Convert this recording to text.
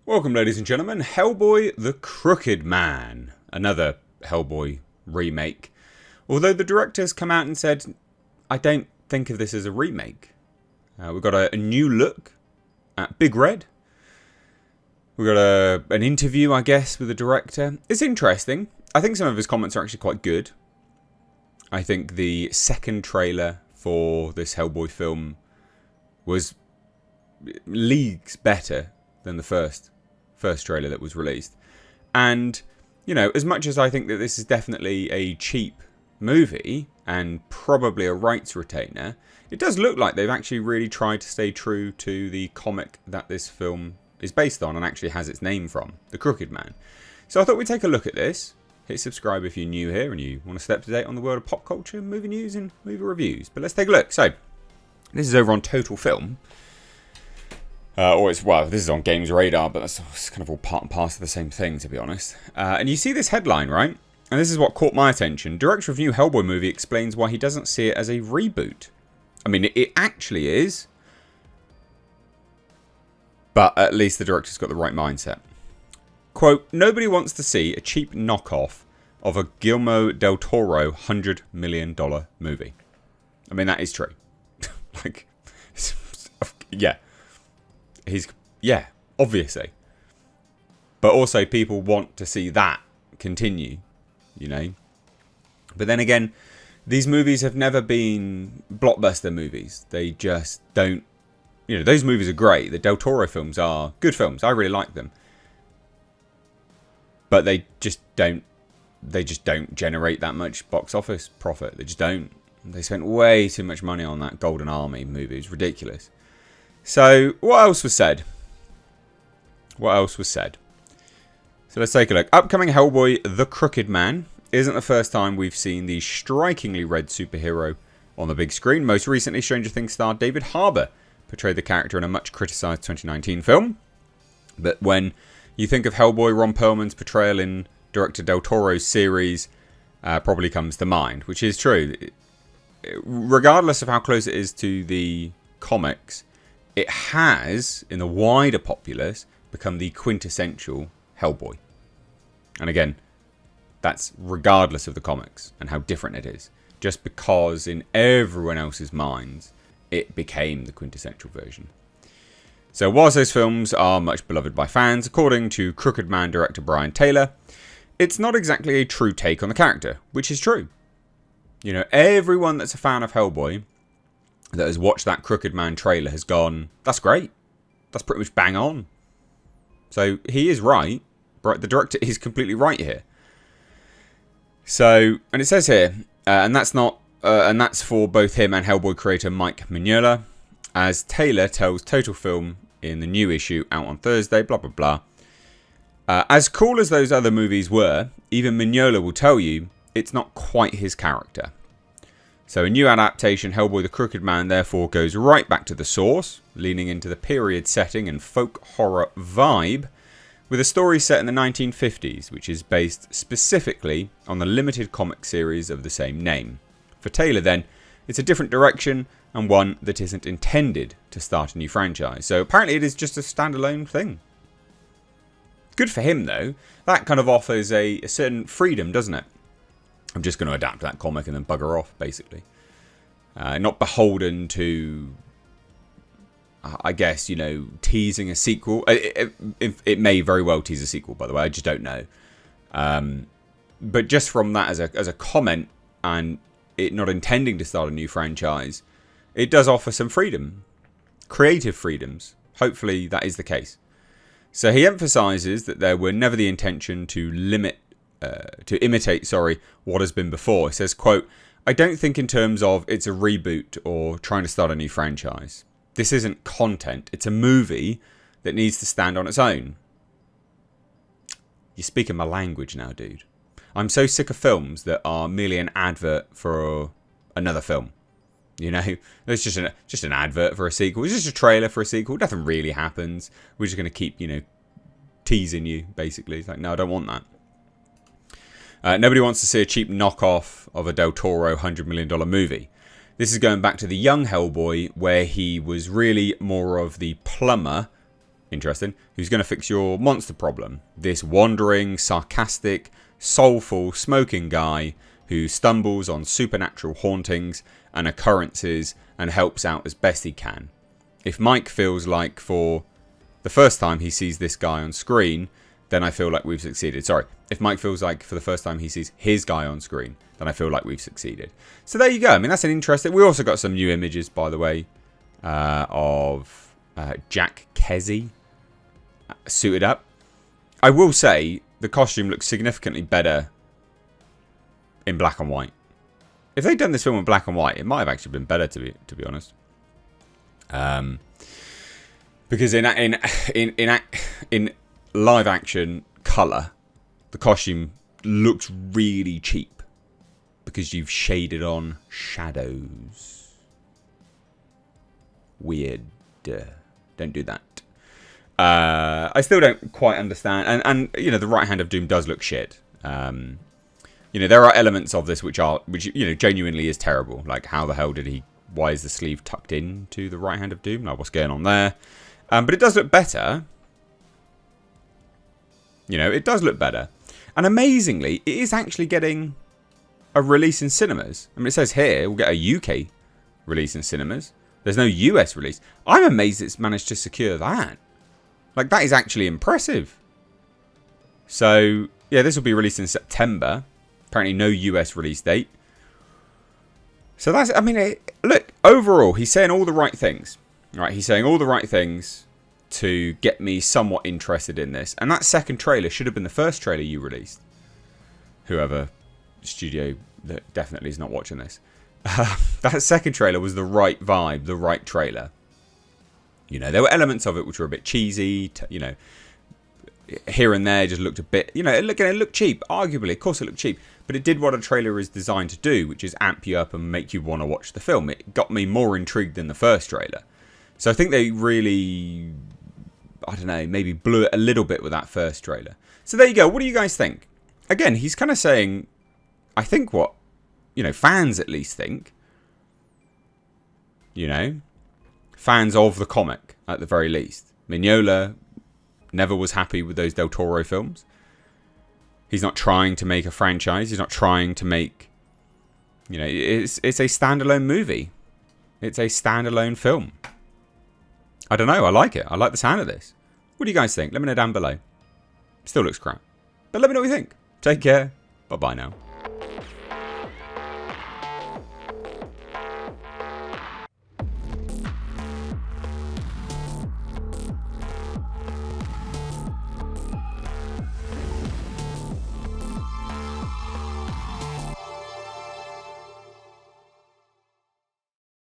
Welcome, ladies and gentlemen. Hellboy the Crooked Man. Another Hellboy remake. Although the director's come out and said, I don't think of this as a remake. We've got a new look at Big Red. We've got an interview, I guess, with the director. It's interesting. I think some of his comments are actually quite good. I think the second trailer for this Hellboy film was leagues better than the first trailer that was released. And, you know, as much as I think that this is definitely a cheap movie and probably a rights retainer, it does look like they've actually really tried to stay true to the comic that this film is based on and actually has its name from, The Crooked Man. So I thought we'd take a look at this. Hit subscribe if you're new here and you want to stay up to date on the world of pop culture, movie news and movie reviews. But let's take a look. So, this is over on Total Film. This is on Games Radar, but it's kind of all part and parcel of the same thing, to be honest. And you see this headline, right? And this is what caught my attention. Director of new Hellboy movie explains why he doesn't see it as a reboot. I mean, it actually is. But at least the director's got the right mindset. Quote, nobody wants to see a cheap knockoff of a Guillermo del Toro $100 million movie. I mean, that is true. Yeah. Obviously. But also people want to see that continue, you know. But then again, these movies have never been blockbuster movies. They just don't, you know, those movies are great. The Del Toro films are good films. I really like them. But they just don't generate that much box office profit. They just don't. They spent way too much money on that Golden Army movie. It's ridiculous. So, what else was said? So let's take a look. Upcoming Hellboy The Crooked Man isn't the first time we've seen the strikingly red superhero on the big screen. Most recently, Stranger Things star David Harbour portrayed the character in a much criticised 2019 film. But when you think of Hellboy, Ron Perlman's portrayal in director Del Toro's series probably comes to mind, which is true. Regardless of how close it is to the comics, it has, in the wider populace, become the quintessential Hellboy. And again, that's regardless of the comics and how different it is. Just because in everyone else's minds, it became the quintessential version. So whilst those films are much beloved by fans, according to Crooked Man director Brian Taylor, it's not exactly a true take on the character, which is true. You know, everyone that's a fan of Hellboy that has watched that Crooked Man trailer has gone, that's great. That's pretty much bang on. So he is right. The director is completely right here. So, and it says here, and that's for both him and Hellboy creator Mike Mignola, as Taylor tells Total Film in the new issue out on Thursday, blah, blah, blah. As cool as those other movies were, even Mignola will tell you it's not quite his character. So a new adaptation, Hellboy the Crooked Man, therefore goes right back to the source, leaning into the period setting and folk horror vibe, with a story set in the 1950s, which is based specifically on the limited comic series of the same name. For Taylor then, it's a different direction and one that isn't intended to start a new franchise. So apparently it is just a standalone thing. Good for him though. That kind of offers a certain freedom, doesn't it? I'm just going to adapt that comic and then bugger off, basically. Not beholden to, I guess, you know, teasing a sequel. It may very well tease a sequel, by the way. I just don't know. But just from that as a comment and it not intending to start a new franchise, it does offer some freedom. Creative freedoms. Hopefully that is the case. So he emphasises that there were never the intention to imitate what has been before. He says, quote, I don't think in terms of it's a reboot or trying to start a new franchise. This isn't content. It's a movie that needs to stand on its own. You're speaking my language now, dude. I'm so sick of films that are merely an advert for another film. You know, it's just an advert for a sequel. It's just a trailer for a sequel. Nothing really happens. We're just going to keep, you know, teasing you, basically. It's like, no, I don't want that. Nobody wants to see a cheap knockoff of a Del Toro $100 million movie. This is going back to the young Hellboy, where he was really more of the plumber interesting, who's going to fix your monster problem. This wandering, sarcastic, soulful, smoking guy who stumbles on supernatural hauntings and occurrences and helps out as best he can. If Mike feels like for the first time he sees this guy on screen, then I feel like we've succeeded. Sorry, if Mike feels like for the first time he sees his guy on screen, then I feel like we've succeeded. So there you go. I mean, that's an interesting... We also got some new images, by the way, of Jack Kesey suited up. I will say the costume looks significantly better in black and white. If they'd done this film in black and white, it might have actually been better, to be honest. Because in live action colour, the costume looks really cheap because you've shaded on shadows. Weird. Don't do that. I still don't quite understand, and you know, the right hand of Doom does look shit. You know, there are elements of this which you know, genuinely is terrible. Like, how the hell did he? Why is the sleeve tucked into the right hand of Doom? Like, what's going on there? But it does look better. You know, it does look better. And amazingly, it is actually getting a release in cinemas. I mean, it says here we'll get a UK release in cinemas. There's no US release. I'm amazed it's managed to secure that. Like, that is actually impressive. So, yeah, this will be released in September. Apparently no US release date. So that's, I mean, look, overall, he's saying all the right things. Right, he's saying all the right things to get me somewhat interested in this. And that second trailer should have been the first trailer you released. Whoever studio that definitely is not watching this. That second trailer was the right vibe, the right trailer. You know, there were elements of it which were a bit cheesy, you know, here and there just looked a bit, you know, it looked cheap, arguably, of course it looked cheap, but it did what a trailer is designed to do, which is amp you up and make you want to watch the film. It got me more intrigued than the first trailer. So I think they really, I don't know, maybe blew it a little bit with that first trailer. So there you go. What do you guys think? Again, he's kind of saying, I think what, you know, fans at least think, you know, fans of the comic at the very least. Mignola never was happy with those Del Toro films. He's not trying to make a franchise. He's not trying to make, you know, it's a standalone movie. It's a standalone film. I don't know. I like it. I like the sound of this. What do you guys think? Let me know down below. Still looks crap. But let me know what you think. Take care. Bye-bye now.